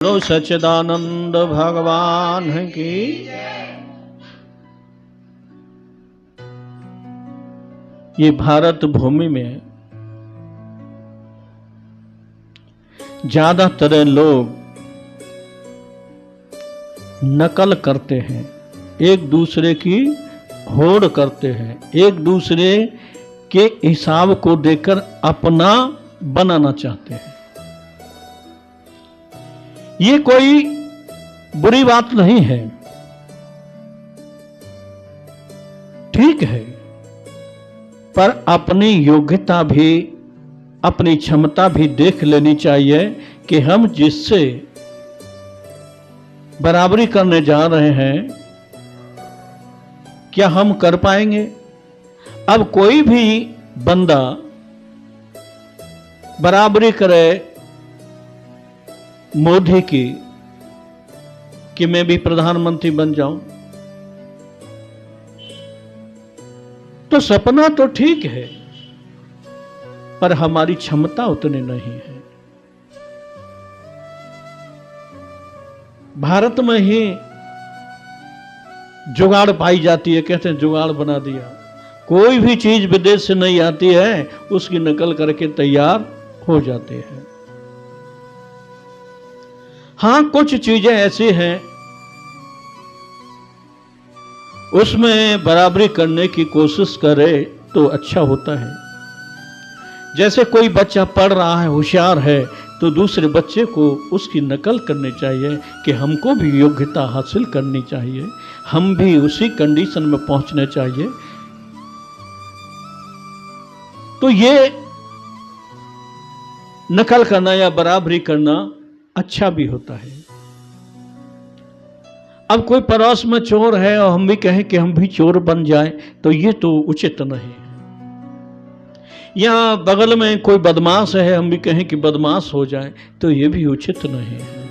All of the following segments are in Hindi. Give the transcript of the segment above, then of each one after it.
बोलो सच्चिदानंद भगवान की। ये भारत भूमि में ज्यादातर लोग नकल करते हैं, एक दूसरे की होड़ करते हैं, एक दूसरे के हिसाब को देखकर अपना बनाना चाहते हैं। ये कोई बुरी बात नहीं है, ठीक है, पर अपनी योग्यता भी, अपनी क्षमता भी देख लेनी चाहिए कि हम जिससे बराबरी करने जा रहे हैं क्या हम कर पाएंगे। अब कोई भी बंदा बराबरी करे मोदी की कि मैं भी प्रधानमंत्री बन जाऊं, तो सपना तो ठीक है, पर हमारी क्षमता उतनी नहीं है। भारत में ही जुगाड़ पाई जाती है, कहते हैं जुगाड़ बना दिया। कोई भी चीज विदेश से नहीं आती है, उसकी नकल करके तैयार हो जाते हैं। हां, कुछ चीजें ऐसी हैं उसमें बराबरी करने की कोशिश करे तो अच्छा होता है। जैसे कोई बच्चा पढ़ रहा है, होशियार है, तो दूसरे बच्चे को उसकी नकल करनी चाहिए कि हमको भी योग्यता हासिल करनी चाहिए, हम भी उसी कंडीशन में पहुंचने चाहिए। तो ये नकल करना या बराबरी करना अच्छा भी होता है। अब कोई पड़ोस में चोर है और हम भी कहें कि हम भी चोर बन जाएं, तो ये तो उचित नहीं है। या बगल में कोई बदमाश है, हम भी कहें कि बदमाश हो जाएं, तो ये भी उचित नहीं है।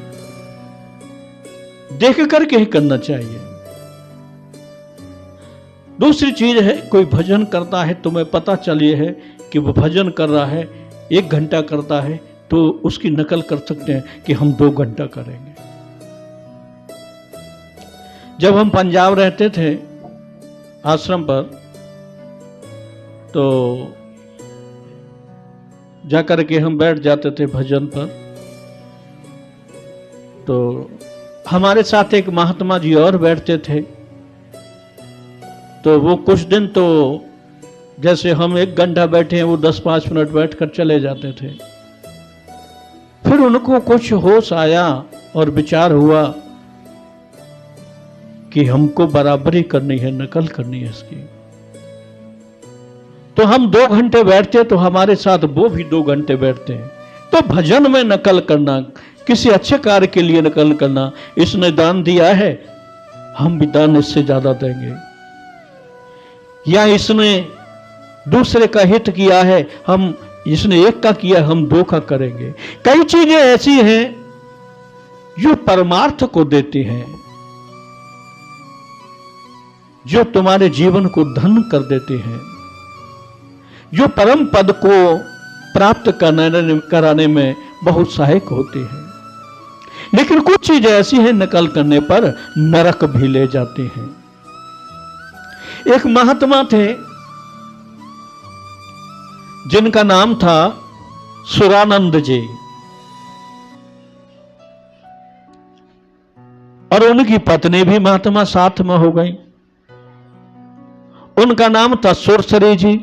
देख करके ही करना चाहिए। दूसरी चीज है, कोई भजन करता है, तुम्हें पता चलिए है कि वो भजन कर रहा है, 1 घंटा करता है, तो उसकी नकल कर सकते हैं कि हम 2 घंटा करेंगे। जब हम पंजाब रहते थे आश्रम पर, तो जाकर के हम बैठ जाते थे भजन पर। तो हमारे साथ एक महात्मा जी और बैठते थे। तो वो कुछ दिन तो जैसे हम 1 घंटा बैठे हैं, वो 10-5 मिनट बैठकर चले जाते थे। फिर उनको कुछ होश आया और विचार हुआ कि हमको बराबरी करनी है, नकल करनी है इसकी। तो हम 2 घंटे बैठते, तो हमारे साथ वो भी 2 घंटे बैठते हैं। तो भजन में नकल करना, किसी अच्छे कार्य के लिए नकल करना, इसने दान दिया है, हम भी दान इससे ज्यादा देंगे। या इसने दूसरे का हित किया है, हम इसने 1 का किया, हम 2 का करेंगे। कई चीजें ऐसी हैं जो परमार्थ को देती हैं, जो तुम्हारे जीवन को धन कर देती हैं, जो परम पद को प्राप्त कराने में बहुत सहायक होती है। लेकिन कुछ चीजें ऐसी हैं नकल करने पर नरक भी ले जाती हैं। एक महात्मा थे जिनका नाम था सुरानंद जी, और उनकी पत्नी भी महात्मा साथ में हो गई। उनका नाम था सुरसरी जी।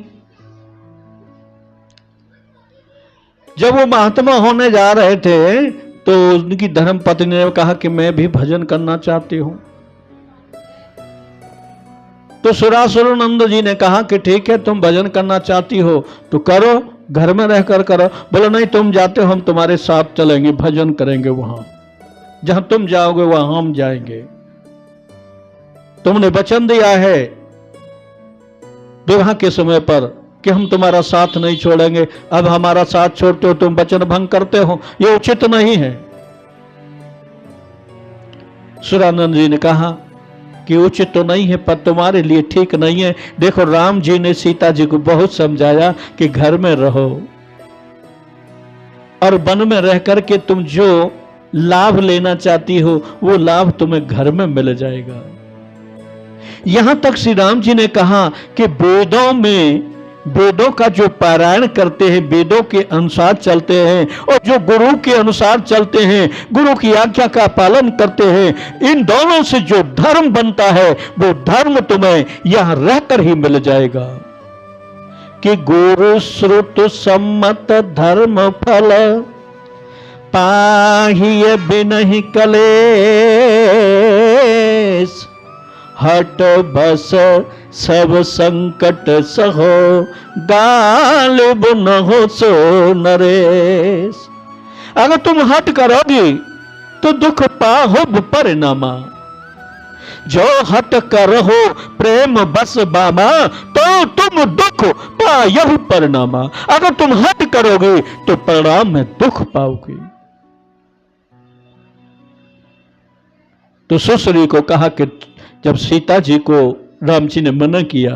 जब वो महात्मा होने जा रहे थे, तो उनकी धर्म पत्नी ने कहा कि मैं भी भजन करना चाहती हूं। तो सुरासुरानंद जी ने कहा कि ठीक है, तुम भजन करना चाहती हो तो करो, घर में रहकर करो। बोला नहीं, तुम जाते हो, हम तुम्हारे साथ चलेंगे, भजन करेंगे, वहां जहां तुम जाओगे वहां हम जाएंगे। तुमने वचन दिया है विवाह के समय पर कि हम तुम्हारा साथ नहीं छोड़ेंगे, अब हमारा साथ छोड़ते हो, तुम वचन भंग करते हो, यह उचित नहीं है। सुरानंद जी ने कहा कि उचित तो नहीं है, पर तुम्हारे लिए ठीक नहीं है। देखो, राम जी ने सीता जी को बहुत समझाया कि घर में रहो, और वन में रह करके तुम जो लाभ लेना चाहती हो वो लाभ तुम्हें घर में मिल जाएगा। यहां तक श्री राम जी ने कहा कि वेदों का जो पारायण करते हैं, वेदों के अनुसार चलते हैं और जो गुरु के अनुसार चलते हैं, गुरु की आज्ञा का पालन करते हैं, इन दोनों से जो धर्म बनता है वो धर्म तुम्हें यहां रहकर ही मिल जाएगा। कि गुरु श्रुत सम्मत धर्म फल पाहिए बिनहि कलेस, हट बस सब संकट सहो गालिब न हो सो नरेश। अगर तुम हट करोगी तो दुख पाहो परिणामा, जो हट करो प्रेम बस बाबा तो तुम दुख पायहु परिणामा। अगर तुम हट करोगे तो परिणाम में दुख पाओगे। तो सुश्री को कहा कि जब सीता जी को राम जी ने मना किया,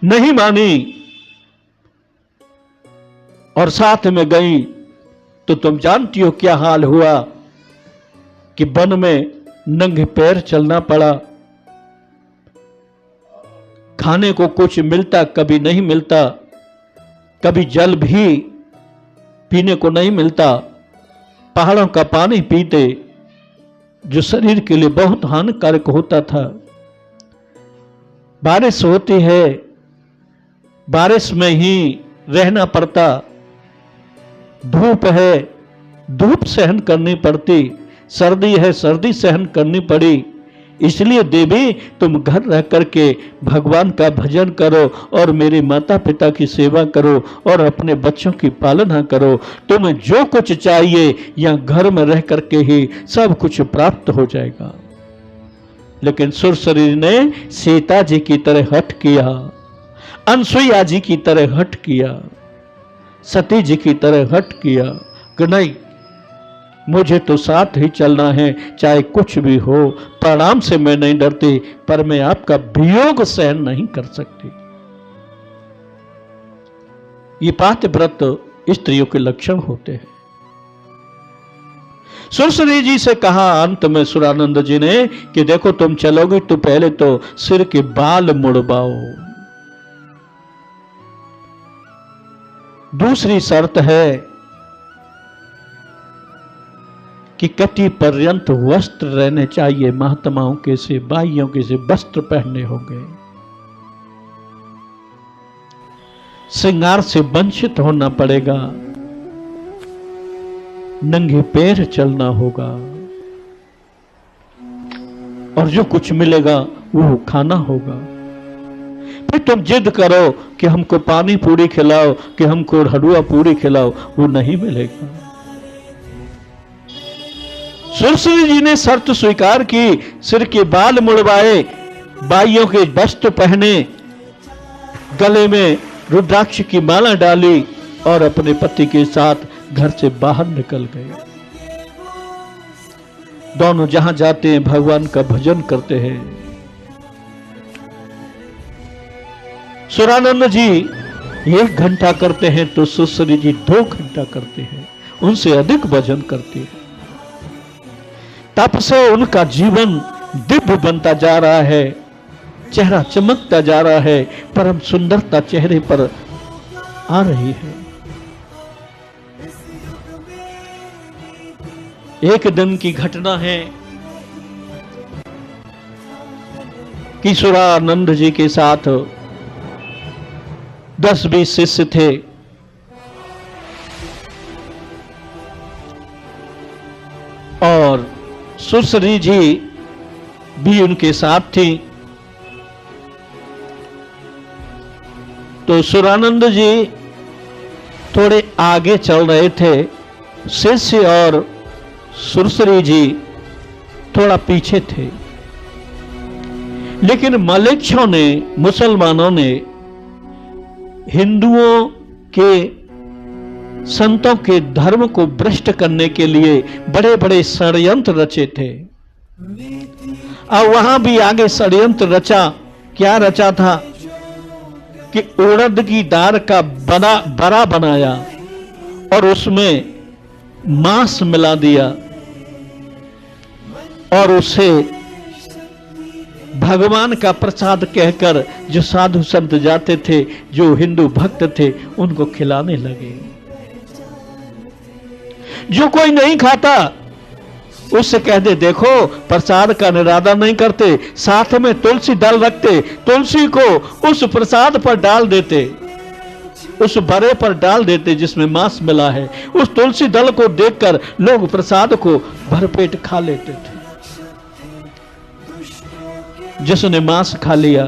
नहीं मानी और साथ में गई, तो तुम जानती हो क्या हाल हुआ कि वन में नंगे पैर चलना पड़ा। खाने को कुछ मिलता, कभी नहीं मिलता, कभी जल भी पीने को नहीं मिलता। पहाड़ों का पानी पीते जो शरीर के लिए बहुत हानिकारक होता था। बारिश होती है, बारिश में ही रहना पड़ता। धूप है, धूप सहन करनी पड़ती। सर्दी है, सर्दी सहन करनी पड़ी। इसलिए देवी तुम घर रह करके भगवान का भजन करो और मेरे माता पिता की सेवा करो और अपने बच्चों की पालना करो। तुम्हें जो कुछ चाहिए या घर में रह करके ही सब कुछ प्राप्त हो जाएगा। लेकिन सुरसरी ने सीता जी की तरह हठ किया, अनसुईया जी की तरह हठ किया, सती जी की तरह हठ किया कि नहीं, मुझे तो साथ ही चलना है, चाहे कुछ भी हो। परिणाम से मैं नहीं डरती, पर मैं आपका वियोग सहन नहीं कर सकती। ये पातिव्रत स्त्रियों के लक्षण होते हैं। सुरसरी जी से कहा अंत में सुरानंद जी ने कि देखो तुम चलोगे तो पहले तो सिर के बाल मुड़वाओ। दूसरी शर्त है कि कटी पर्यंत वस्त्र रहने चाहिए। महात्माओं के से, बाइयों के से वस्त्र पहनने होंगे। श्रृंगार से वंचित होना पड़ेगा। नंगे पैर चलना होगा और जो कुछ मिलेगा वो खाना होगा। फिर तुम जिद करो कि हमको पानी पूरी खिलाओ, कि हमको हलवा पूरी खिलाओ, वो नहीं मिलेगा। सुरसरी जी ने शर्त स्वीकार की, सिर के बाल मुड़वाए, बाइयों के वस्त्र पहने, गले में रुद्राक्ष की माला डाली और अपने पति के साथ घर से बाहर निकल गए। दोनों जहां जाते हैं भगवान का भजन करते हैं। सुरानंद जी 1 घंटा करते हैं तो सुश्री जी 2 घंटा करते हैं, उनसे अधिक भजन करते हैं। तब से उनका जीवन दिव्य बनता जा रहा है, चेहरा चमकता जा रहा है, परम सुंदरता चेहरे पर आ रही है। एक दिन की घटना है कि सुरानंद जी के साथ 10-20 शिष्य थे। और सुरसरी जी भी उनके साथ थी। तो सुरानंद जी थोड़े आगे चल रहे थे, शिष्य और सुरसरी जी थोड़ा पीछे थे। लेकिन मलेच्छों ने, मुसलमानों ने हिंदुओं के संतों के धर्म को भ्रष्ट करने के लिए बड़े बड़े षड्यंत्र रचे थे। और वहां भी आगे षड्यंत्र रचा। क्या रचा था कि उड़द की दाल का बड़ा बनाया और उसमें मांस मिला दिया और उसे भगवान का प्रसाद कहकर जो साधु संत जाते थे, जो हिंदू भक्त थे, उनको खिलाने लगे। जो कोई नहीं खाता उससे कह दे, देखो प्रसाद का निरादर नहीं करते, साथ में तुलसी दल रखते, तुलसी को उस प्रसाद पर डाल देते, उस बड़े पर डाल देते जिसमें मांस मिला है। उस तुलसी दल को देखकर लोग प्रसाद को भरपेट खा लेते थे। जिसने मांस खा लिया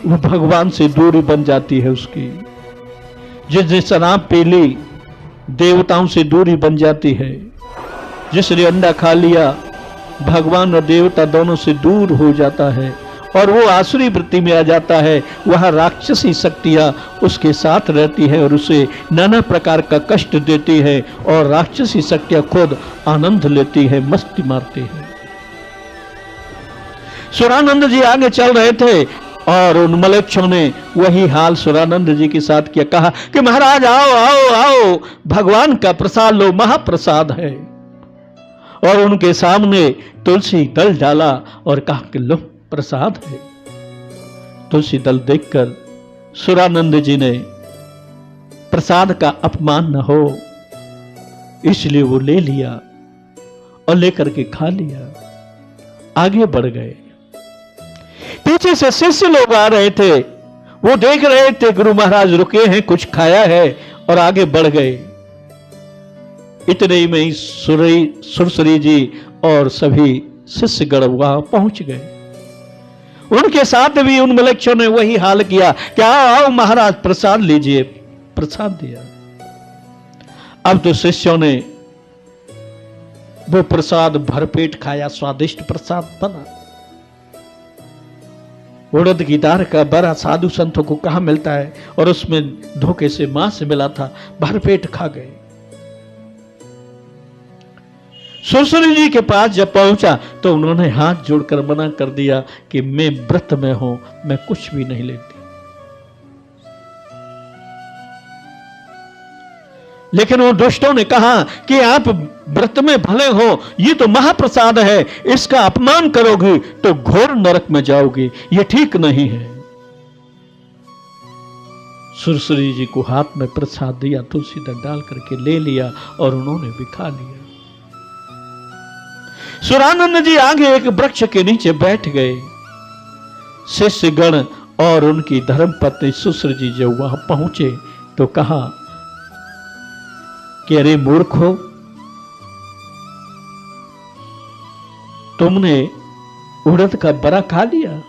वो भगवान से दूरी बन जाती है उसकी। जिसने शराब पी ली देवताओं से दूरी बन जाती है। जिसने अंडा खा लिया भगवान और देवता दोनों से दूर हो जाता है और वो आसुरी वृत्ति में आ जाता है। वह राक्षसी शक्तियां उसके साथ रहती है और उसे नाना प्रकार का कष्ट देती है और राक्षसी शक्तियां खुद आनंद लेती है, मस्ती मारती है। सुरानंद जी आगे चल रहे थे और उन मलेच्छों ने वही हाल सुरानंद जी के साथ किया। कहा कि महाराज आओ आओ आओ, भगवान का प्रसाद लो, महाप्रसाद है। और उनके सामने तुलसी दल डाला और कहा कि लो प्रसाद है। तुलसी दल देखकर सुरानंद जी ने प्रसाद का अपमान न हो इसलिए वो ले लिया और लेकर के खा लिया, आगे बढ़ गए। पीछे से शिष्य लोग आ रहे थे, वो देख रहे थे गुरु महाराज रुके हैं, कुछ खाया है, और आगे बढ़ गए। इतने ही में ही सुरसरी जी और सभी शिष्यगण वहां पहुंच गए। उनके साथ भी उन मलेच्छों ने वही हाल किया। क्या आओ महाराज प्रसाद लीजिए, प्रसाद दिया। अब तो शिष्यों ने वो प्रसाद भरपेट खाया, स्वादिष्ट प्रसाद बना। उड़द की दाल का बड़ा साधु संतों को कहां मिलता है, और उसमें धोखे से मांस मिला था, भरपेट खा गए। सुरसरी जी के पास जब पहुंचा तो उन्होंने हाथ जोड़कर मना कर दिया कि मैं व्रत में हूं, मैं कुछ भी नहीं लेती। लेकिन उन दुष्टों ने कहा कि आप व्रत में भले हो, ये तो महाप्रसाद है, इसका अपमान करोगी तो घोर नरक में जाओगी, ये ठीक नहीं है। सुरसरी जी को हाथ में प्रसाद दिया, तुलसी दल डाल करके ले लिया और उन्होंने भी खा लिया। सुरानंद जी आगे एक वृक्ष के नीचे बैठ गए। शिष्यगण और उनकी धर्मपत्नी सुश्री जी जब वहां पहुंचे तो कहा कि अरे मूर्खो, तुमने उड़द का बड़ा खा लिया।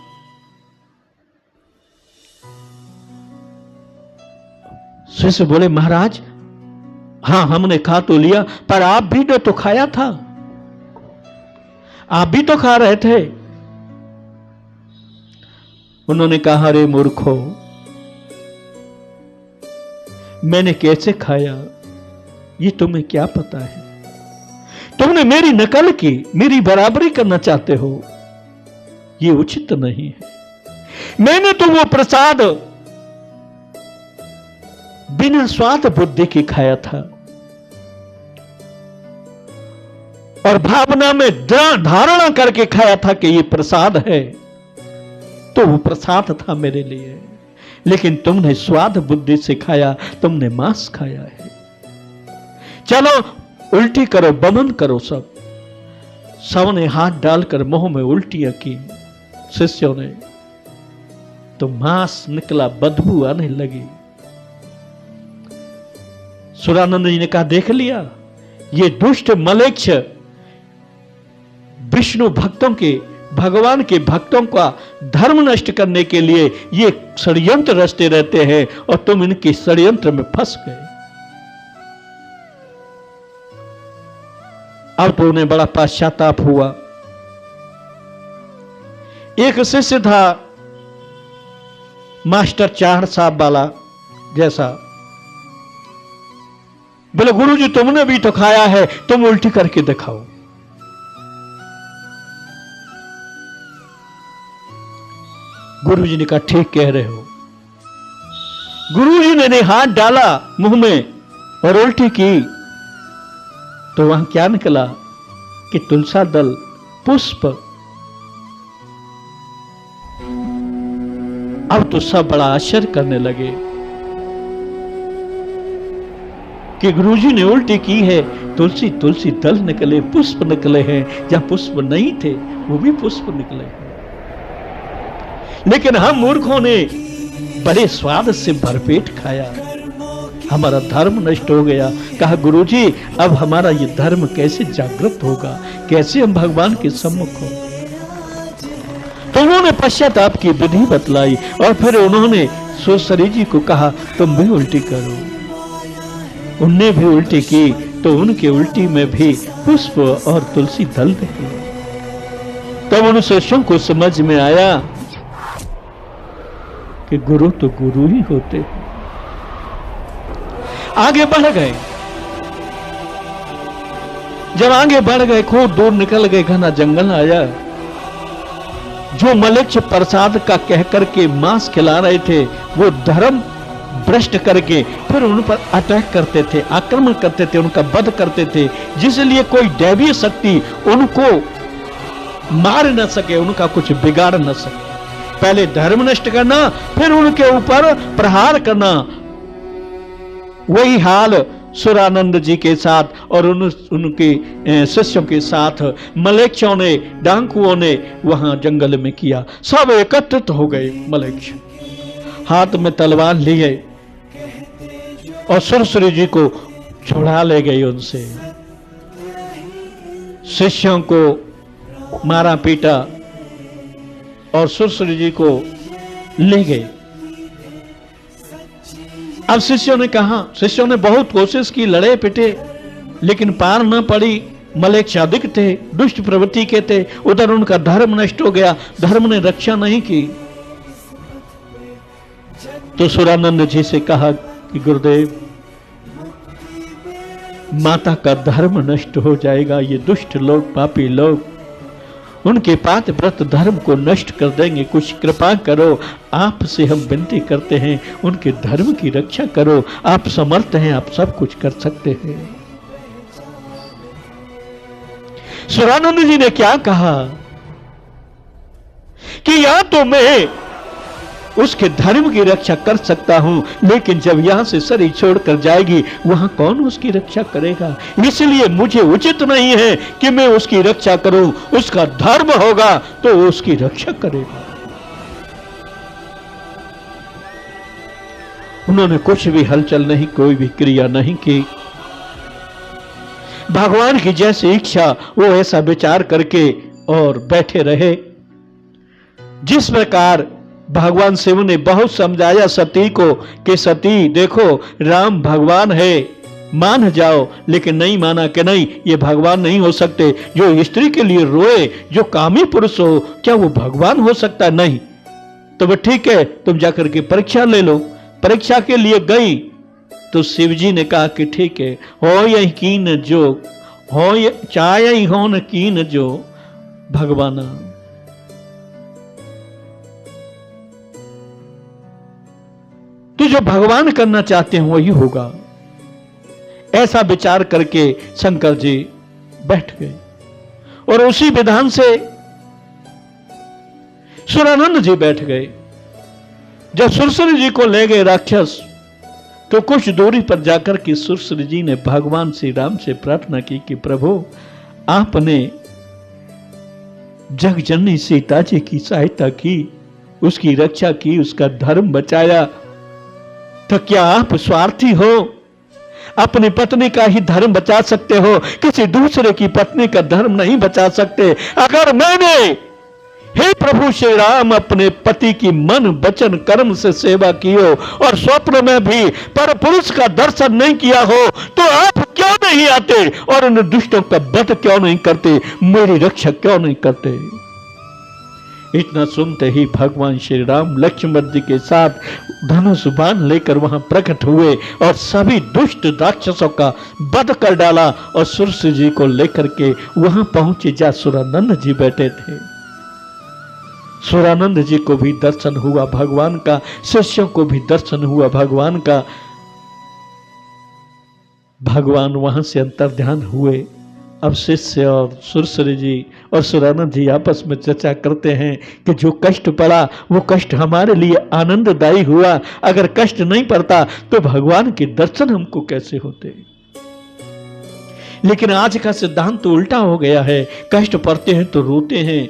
शिष्य बोले महाराज हां हमने खा तो लिया, पर आप भी ने तो खाया था, आप भी तो खा रहे थे। उन्होंने कहा अरे मूर्खो, मैंने कैसे खाया ये तुम्हें क्या पता है? तुमने मेरी नकल की, मेरी बराबरी करना चाहते हो, ये उचित नहीं है। मैंने तो वो प्रसाद बिना स्वाद बुद्धि के खाया था और भावना में धारणा करके खाया था कि ये प्रसाद है, तो वो प्रसाद था मेरे लिए। लेकिन तुमने स्वाद बुद्धि से खाया, तुमने मांस खाया है। चलो उल्टी करो, बमन करो। सबने हाथ डालकर मुंह में उल्टियां की। शिष्यों ने तो मांस निकला, बदबू आने लगी। सुरानंद जी ने कहा देख लिया, ये दुष्ट मलेच्छ विष्णु भक्तों के, भगवान के भक्तों का धर्म नष्ट करने के लिए ये षड्यंत्र रचते रहते हैं और तुम इनके षड्यंत्र में फंस गए। अब तो उन्हें बड़ा पश्चाताप हुआ। एक शिष्य था मास्टर चाहड़ साहब वाला जैसा, बोले गुरुजी तुमने भी तो खाया है, तुम उल्टी करके दिखाओ। गुरुजी ने कहा ठीक कह रहे हो। गुरुजी ने हाथ डाला मुंह में और उल्टी की तो वहां क्या निकला कि तुलसा दल, पुष्प। अब तो सब बड़ा आश्चर्य करने लगे कि गुरुजी ने उल्टी की है। तुलसी तुलसी दल निकले, पुष्प निकले हैं, जहां पुष्प नहीं थे वो भी पुष्प निकले हैं। लेकिन हम मूर्खों ने बड़े स्वाद से भरपेट खाया, हमारा धर्म नष्ट हो गया। कहा गुरुजी अब हमारा ये धर्म कैसे जागृत होगा, कैसे हम भगवान के सम्मुख हो। तो उन्होंने पश्चाताप की विधि बतलाई और फिर उन्होंने सुरसरी जी को कहा तुम भी उल्टी करो। उनने भी उल्टी की तो उनके उल्टी में भी पुष्प और तुलसी दल निकले। तब उन शिष्यों को समझ में आया कि गुरु तो गुरु ही होते हैं। आगे बढ़ गए, जब आगे बढ़ गए खूब दूर निकल गए, घना जंगल आया। जो मलेच्छ प्रसाद का कह करके मांस खिला रहे थे वो धर्म भ्रष्ट करके फिर उन पर अटैक करते थे, आक्रमण करते थे, उनका वध करते थे, जिसलिए कोई दैवीय शक्ति उनको मार न सके, उनका कुछ बिगाड़ न सके। पहले धर्म नष्ट करना, फिर उनके ऊपर प्रहार करना। वही हाल सुरानंद जी के साथ और उनके शिष्यों के साथ मलेच्छों ने, डाकुओं ने वहां जंगल में किया। सब एकत्रित हो गए मलेच्छ, हाथ में तलवार लिए और सुरसरी जी को छुड़ा ले गए। उनसे शिष्यों को मारा पीटा और सुरसरी जी को ले गए। अब शिष्यों ने कहा, शिष्यों ने बहुत कोशिश की, लड़े पिटे, लेकिन पार न पड़ी। मलेच्छ अधिक थे, दुष्ट प्रवृत्ति के थे, उधर उनका धर्म नष्ट हो गया, धर्म ने रक्षा नहीं की। तो सुरानंद जी से कहा कि गुरुदेव माता का धर्म नष्ट हो जाएगा, ये दुष्ट लोग, पापी लोग उनके पात व्रत धर्म को नष्ट कर देंगे, कुछ कृपा करो, आपसे हम विनती करते हैं, उनके धर्म की रक्षा करो, आप समर्थ हैं, आप सब कुछ कर सकते हैं। सुरानंद जी ने क्या कहा कि या तो मैं उसके धर्म की रक्षा कर सकता हूं, लेकिन जब यहां से शरीर छोड़कर जाएगी वहां कौन उसकी रक्षा करेगा, इसलिए मुझे उचित नहीं है कि मैं उसकी रक्षा करूं। उसका धर्म होगा तो उसकी रक्षा करेगा। उन्होंने कुछ भी हलचल नहीं, कोई भी क्रिया नहीं की। भगवान की जैसी इच्छा वो ऐसा विचार करके और बैठे रहे। जिस प्रकार भगवान शिव ने बहुत समझाया सती को कि सती देखो राम भगवान है, मान जाओ, लेकिन नहीं माना कि नहीं ये भगवान नहीं हो सकते। जो स्त्री के लिए रोए, जो कामी पुरुष हो, क्या वो भगवान हो सकता है? नहीं। तो वह ठीक है, तुम जाकर के परीक्षा ले लो। परीक्षा के लिए गई तो शिव जी ने कहा कि ठीक है, हो यकीन जो हो, चाहे हो न कीन जो भगवाना। तो जो भगवान करना चाहते हैं वही होगा, ऐसा विचार करके शंकर जी बैठ गए। और उसी विधान से सुरानंद जी बैठ गए। जब सुरसरी जी को ले गए राक्षस, तो कुछ दूरी पर जाकर के सुरसरी जी ने भगवान श्री राम से प्रार्थना की कि प्रभु आपने जगजननी सीता जी की सहायता की, उसकी रक्षा की, उसका धर्म बचाया, तो क्या आप स्वार्थी हो? अपनी पत्नी का ही धर्म बचा सकते हो, किसी दूसरे की पत्नी का धर्म नहीं बचा सकते। अगर मैंने हे प्रभु श्री राम अपने पति की मन वचन कर्म से सेवा की हो और स्वप्न में भी पर पुरुष का दर्शन नहीं किया हो, तो आप क्यों नहीं आते और उन दुष्टों का वध क्यों नहीं करते, मेरी रक्षा क्यों नहीं करते? इतना सुनते ही भगवान श्री राम लक्ष्मण जी के साथ धनुष बाण लेकर वहां प्रकट हुए और सभी दुष्ट राक्षसों का वध कर डाला और सुरसरी जी को लेकर के वहां पहुंचे जहां सुरानंद जी बैठे थे। सुरानंद जी को भी दर्शन हुआ भगवान का, शिष्यों को भी दर्शन हुआ भगवान का। भगवान वहां से अंतर्ध्यान हुए। अब शिष्य और सुरसरी जी और सुरानंद जी आपस में चर्चा करते हैं कि जो कष्ट पड़ा वो कष्ट हमारे लिए आनंददायी हुआ, अगर कष्ट नहीं पड़ता तो भगवान के दर्शन हमको कैसे होते। लेकिन आज का सिद्धांत तो उल्टा हो गया है, कष्ट पड़ते हैं तो रोते हैं,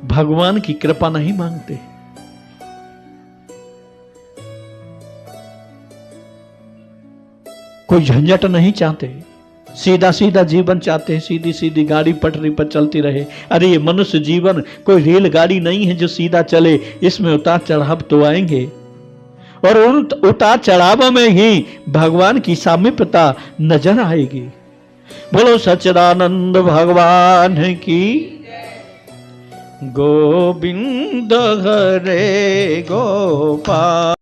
भगवान की कृपा नहीं मांगते। कोई झंझट नहीं चाहते, सीधा सीधा जीवन चाहते हैं, सीधी सीधी गाड़ी पटरी पर चलती रहे। अरे ये मनुष्य जीवन कोई रेलगाड़ी नहीं है जो सीधा चले, इसमें उतार चढ़ाव तो आएंगे, और उन उतार चढ़ाव में ही भगवान की सामीप्यता नजर आएगी। बोलो सच्चिदानंद भगवान की, गोविंद हरे गोपाल।